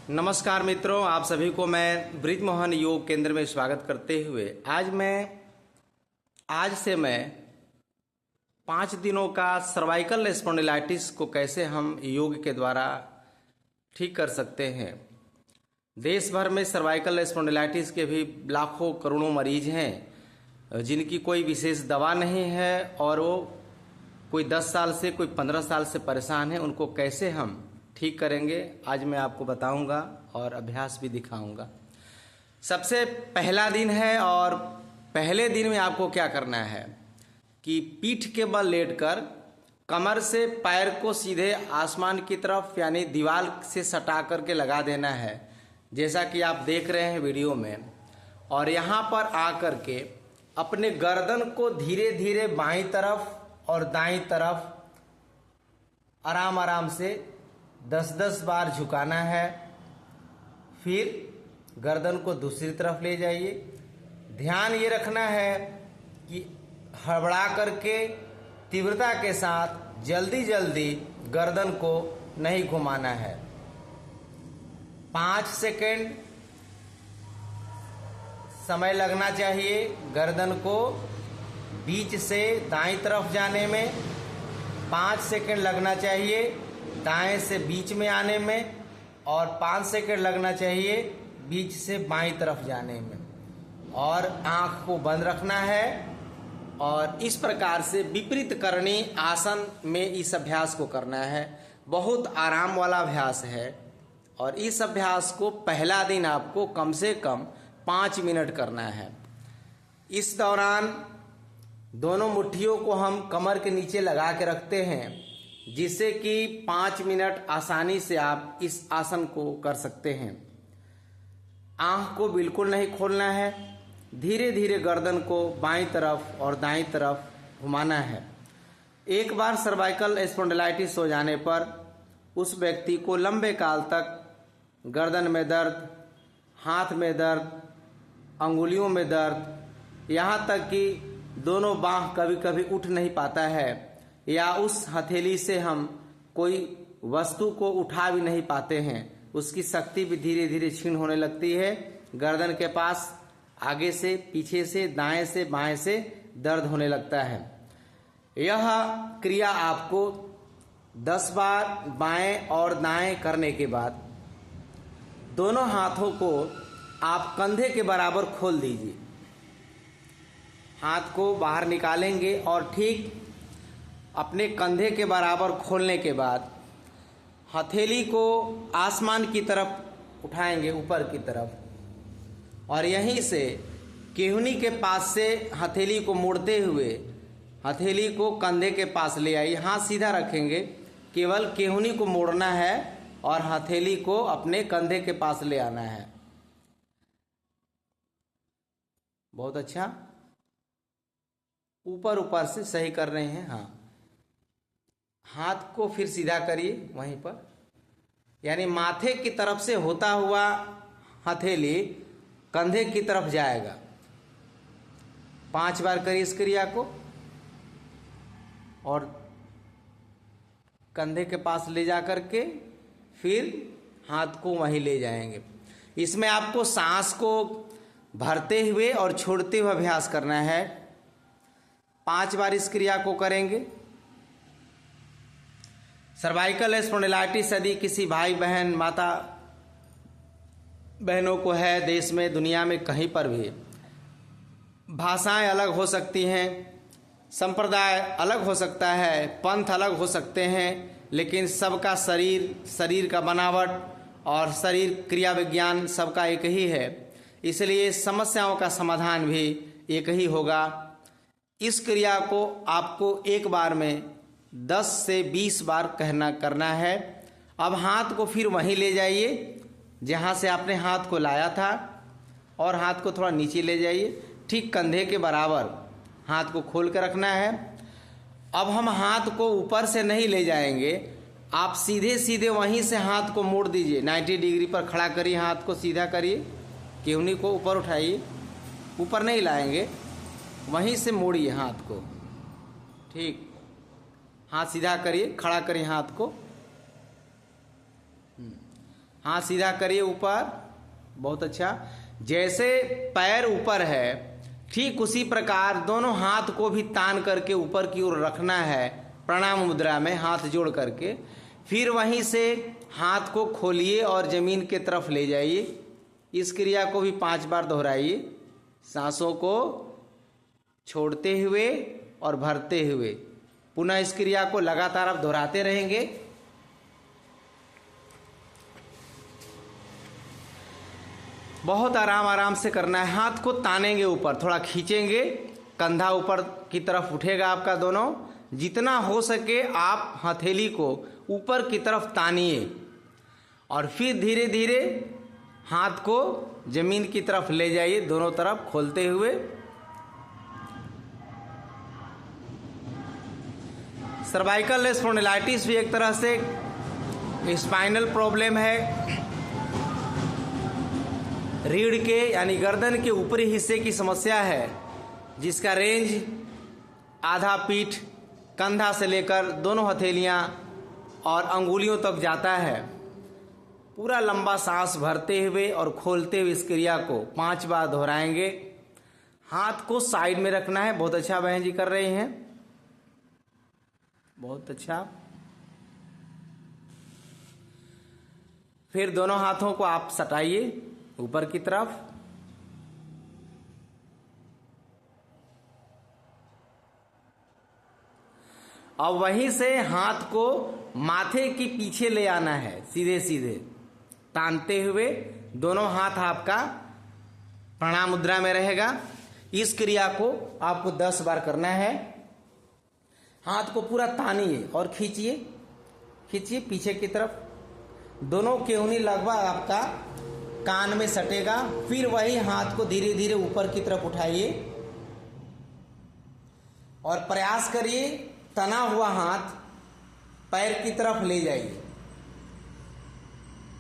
नमस्कार मित्रों, आप सभी को मैं ब्रिजमोहन योग केंद्र में स्वागत करते हुए आज से मैं 5 दिनों का सर्वाइकल स्पॉन्डिलाइटिस को कैसे हम योग के द्वारा ठीक कर सकते हैं। देश भर में सर्वाइकल स्पॉन्डिलाइटिस के भी लाखों करोड़ों मरीज हैं जिनकी कोई विशेष दवा नहीं है और वो कोई 10 साल से कोई 15 साल से परेशान है। उनको कैसे हम ठीक करेंगे आज मैं आपको बताऊंगा और अभ्यास भी दिखाऊंगा। सबसे पहला दिन है और पहले दिन में आपको क्या करना है कि पीठ के बल लेटकर कमर से पैर को सीधे आसमान की तरफ यानी दीवार से सटा करके लगा देना है, जैसा कि आप देख रहे हैं वीडियो में। और यहाँ पर आकर के अपने गर्दन को धीरे धीरे बाईं तरफ और दाईं तरफ आराम आराम से 10-10 बार झुकाना है। फिर गर्दन को दूसरी तरफ ले जाइए। ध्यान ये रखना है कि हड़बड़ा करके तीव्रता के साथ जल्दी जल्दी गर्दन को नहीं घुमाना है। 5 सेकेंड समय लगना चाहिए गर्दन को बीच से दाईं तरफ जाने में, 5 सेकेंड लगना चाहिए दाएं से बीच में आने में, और 5 सेकेंड लगना चाहिए बीच से बाईं तरफ जाने में। और आंख को बंद रखना है और इस प्रकार से विपरीत करणी आसन में इस अभ्यास को करना है। बहुत आराम वाला अभ्यास है और इस अभ्यास को पहला दिन आपको कम से कम 5 मिनट करना है। इस दौरान दोनों मुट्ठियों को हम कमर के नीचे लगा के रखते हैं, जिससे कि 5 मिनट आसानी से आप इस आसन को कर सकते हैं। आंख को बिल्कुल नहीं खोलना है, धीरे धीरे गर्दन को बाईं तरफ और दाईं तरफ घुमाना है। एक बार सर्वाइकल स्पॉन्डिलाइटिस हो जाने पर उस व्यक्ति को लंबे काल तक गर्दन में दर्द, हाथ में दर्द, अंगुलियों में दर्द, यहाँ तक कि दोनों बाह कभी कभी उठ नहीं पाता है या उस हथेली से हम कोई वस्तु को उठा भी नहीं पाते हैं। उसकी शक्ति भी धीरे धीरे क्षीण होने लगती है। गर्दन के पास आगे से, पीछे से, दाएं से, बाएं से दर्द होने लगता है। यह क्रिया आपको 10 बार बाएं और दाएं करने के बाद दोनों हाथों को आप कंधे के बराबर खोल दीजिए। हाथ को बाहर निकालेंगे और ठीक अपने कंधे के बराबर खोलने के बाद हथेली को आसमान की तरफ उठाएंगे, ऊपर की तरफ, और यहीं से केहूनी के पास से हथेली को मोड़ते हुए हथेली को कंधे के पास ले आइए। हाथ सीधा रखेंगे, केवल केहूनी को मोड़ना है और हथेली को अपने कंधे के पास ले आना है। बहुत अच्छा, ऊपर ऊपर से सही कर रहे हैं। हाँ, हाथ को फिर सीधा करिए वहीं पर, यानी माथे की तरफ से होता हुआ हथेली कंधे की तरफ जाएगा। 5 बार करिए इस क्रिया को और कंधे के पास ले जा करके फिर हाथ को वहीं ले जाएंगे। इसमें आपको सांस को भरते हुए और छोड़ते हुए अभ्यास करना है। 5 बार इस क्रिया को करेंगे। सर्वाइकल स्पॉन्डिलाइटिस यदि किसी भाई बहन, माता बहनों को है, देश में, दुनिया में कहीं पर भी, भाषाएं अलग हो सकती हैं, संप्रदाय अलग हो सकता है, पंथ अलग हो सकते हैं, लेकिन सबका शरीर का बनावट और शरीर क्रिया विज्ञान सबका एक ही है। इसलिए समस्याओं का समाधान भी एक ही होगा। इस क्रिया को आपको एक बार में 10 से 20 बार करना है। अब हाथ को फिर वहीं ले जाइए जहाँ से आपने हाथ को लाया था और हाथ को थोड़ा नीचे ले जाइए, ठीक कंधे के बराबर हाथ को खोल कर रखना है। अब हम हाथ को ऊपर से नहीं ले जाएंगे, आप सीधे सीधे वहीं से हाथ को मोड़ दीजिए। 90 डिग्री पर खड़ा करिए, हाथ को सीधा करिए, केहूनी को ऊपर उठाइए, ऊपर नहीं लाएंगे, वहीं से मोड़िए हाथ को। ठीक, हाथ सीधा करिए, खड़ा करिए हाथ को। हाथ सीधा करिए ऊपर, बहुत अच्छा। जैसे पैर ऊपर है ठीक उसी प्रकार दोनों हाथ को भी तान करके ऊपर की ओर रखना है, प्रणाम मुद्रा में हाथ जोड़ करके। फिर वहीं से हाथ को खोलिए और जमीन के तरफ ले जाइए। इस क्रिया को भी 5 बार दोहराइए, सांसों को छोड़ते हुए और भरते हुए। पुनः इस क्रिया को लगातार आप दोहराते रहेंगे। बहुत आराम आराम से करना है। हाथ को तानेंगे ऊपर, थोड़ा खींचेंगे, कंधा ऊपर की तरफ उठेगा आपका दोनों। जितना हो सके आप हथेली को ऊपर की तरफ तानिए और फिर धीरे धीरे हाथ को जमीन की तरफ ले जाइए, दोनों तरफ खोलते हुए। सर्वाइकल स्पॉन्डिलाइटिस भी एक तरह से स्पाइनल प्रॉब्लम है। रीढ़ के यानी गर्दन के ऊपरी हिस्से की समस्या है, जिसका रेंज आधा पीठ, कंधा से लेकर दोनों हथेलियां और अंगुलियों तक जाता है। पूरा लंबा सांस भरते हुए और खोलते हुए इस क्रिया को 5 बार दोहराएंगे। हाथ को साइड में रखना है। बहुत अच्छा बहन जी कर रहे हैं, बहुत अच्छा। फिर दोनों हाथों को आप सटाइए ऊपर की तरफ। अब वहीं से हाथ को माथे के पीछे ले आना है, सीधे सीधे तानते हुए। दोनों हाथ आपका प्रणाम मुद्रा में रहेगा। इस क्रिया को आपको 10 बार करना है। हाथ को पूरा तानिए और खींचिए, खींचिए पीछे की तरफ। दोनों केहूनी लगभग आपका कान में सटेगा। फिर वही हाथ को धीरे धीरे ऊपर की तरफ उठाइए और प्रयास करिए तना हुआ हाथ पैर की तरफ ले जाइए।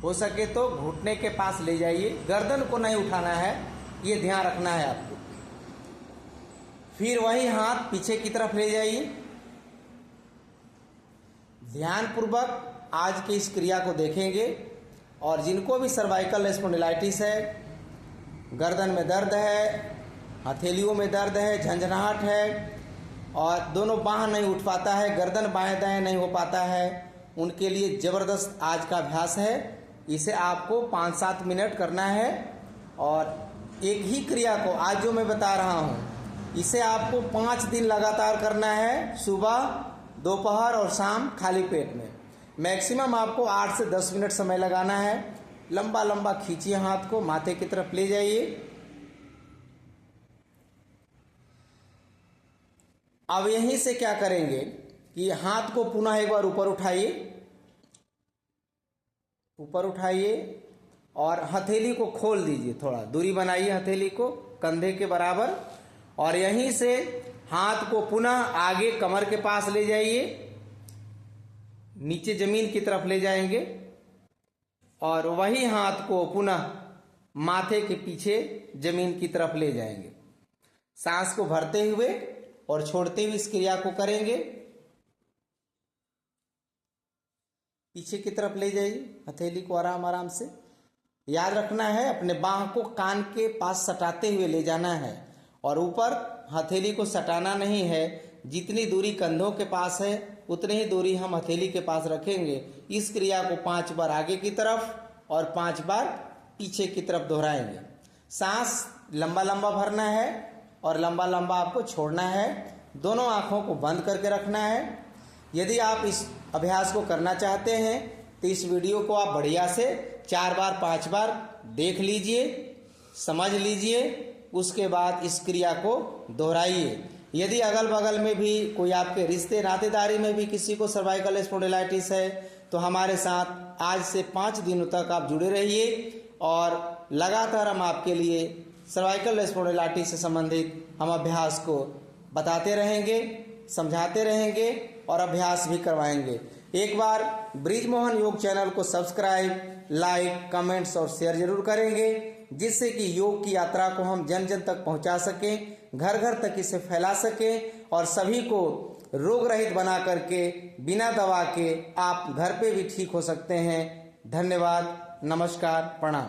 हो सके तो घुटने के पास ले जाइए, गर्दन को नहीं उठाना है, ये ध्यान रखना है आपको। फिर वही हाथ पीछे की तरफ ले जाइए। ध्यानपूर्वक आज की इस क्रिया को देखेंगे। और जिनको भी सर्वाइकल स्पॉन्डिलाइटिस है, गर्दन में दर्द है, हथेलियों में दर्द है, झंझनाहट है और दोनों बाह नहीं उठ पाता है, गर्दन बाएं दाएं नहीं हो पाता है, उनके लिए ज़बरदस्त आज का अभ्यास है। इसे आपको 5-7 मिनट करना है और एक ही क्रिया को आज जो मैं बता रहा हूँ इसे आपको 5 दिन लगातार करना है, सुबह, दोपहर और शाम खाली पेट में। मैक्सिमम आपको 8 से 10 मिनट समय लगाना है। लंबा लंबा खींचिए, हाथ को माथे की तरफ ले जाइए। अब यहीं से क्या करेंगे कि हाथ को पुनः एक बार ऊपर उठाइए, ऊपर उठाइए और हथेली को खोल दीजिए, थोड़ा दूरी बनाइए हथेली को कंधे के बराबर। और यहीं से हाथ को पुनः आगे कमर के पास ले जाइए, नीचे जमीन की तरफ ले जाएंगे और वही हाथ को पुनः माथे के पीछे जमीन की तरफ ले जाएंगे। सांस को भरते हुए और छोड़ते हुए इस क्रिया को करेंगे। पीछे की तरफ ले जाइए हथेली को आराम आराम से। याद रखना है अपने बाह को कान के पास सटाते हुए ले जाना है और ऊपर हथेली को सटाना नहीं है। जितनी दूरी कंधों के पास है उतनी ही दूरी हम हथेली के पास रखेंगे। इस क्रिया को 5 बार आगे की तरफ और 5 बार पीछे की तरफ दोहराएंगे। सांस लंबा लंबा भरना है और लंबा लंबा आपको छोड़ना है। दोनों आंखों को बंद करके रखना है। यदि आप इस अभ्यास को करना चाहते हैं तो इस वीडियो को आप बढ़िया से 4 बार 5 बार देख लीजिए, समझ लीजिए, उसके बाद इस क्रिया को दोहराइए। यदि अगल बगल में भी कोई आपके रिश्ते नातेदारी में भी किसी को सर्वाइकल स्पॉन्डिलाइटिस है तो हमारे साथ आज से 5 दिनों तक आप जुड़े रहिए और लगातार हम आपके लिए सर्वाइकल स्पॉन्डिलाइटिस से संबंधित हम अभ्यास को बताते रहेंगे, समझाते रहेंगे और अभ्यास भी करवाएंगे। एक बार ब्रिज मोहन योग चैनल को सब्सक्राइब, लाइक, कमेंट्स और शेयर जरूर करेंगे, जिससे कि योग की यात्रा को हम जन जन तक पहुंचा सकें, घर घर तक इसे फैला सकें और सभी को रोग रहित बना करके बिना दवा के आप घर पे भी ठीक हो सकते हैं। धन्यवाद। नमस्कार, प्रणाम।